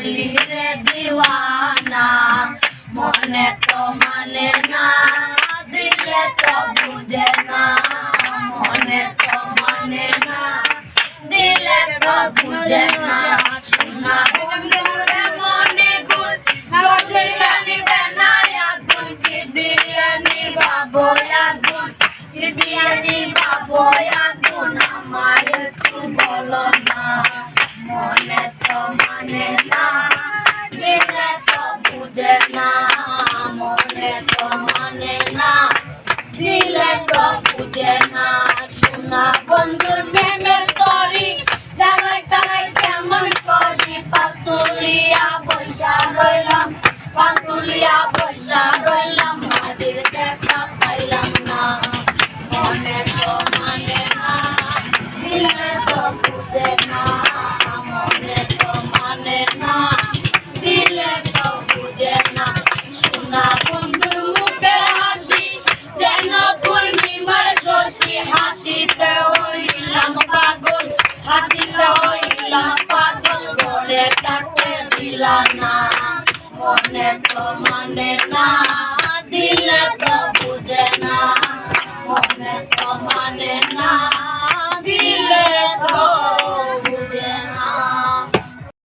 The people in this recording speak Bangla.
হলি রে দিওয়ানা মনে তো মানে না দিলে তো বুঝে না মনে তো মানে না দিলে তো বুঝে না শোনা বন্ধুরে মনে গুণ বসিয়া নিবে না আগুন কি দিয়ে নিবাবো আগুন কি দিয়ে নিবাবো আগুন আমার একটু বলো না মনে তো মানে না দিলে তো বুঝে না মনে তো মানে না দিলে তো বুঝে না শোনা বন্ধুর প্রেমের তরি জানাই তাই কেমন করি পাতুলিয়া বৈশা রইলাম পাতুলিয়া বৈশা রইলাম মাঝির দেখা পাইলাম না মনে তো মানে না দিলে তো বুঝে না মনে তো মানে না দিলে তো বুঝে না শোনা বন্ধুর মুখে হাসি যেন পূর্ণিমার শশী হাসিতে হইলাম পাগল হাসিতে হইলাম পাগল ঘরে থাকতে দিলা না মনে তো মানে না দিলে তো বুঝে না।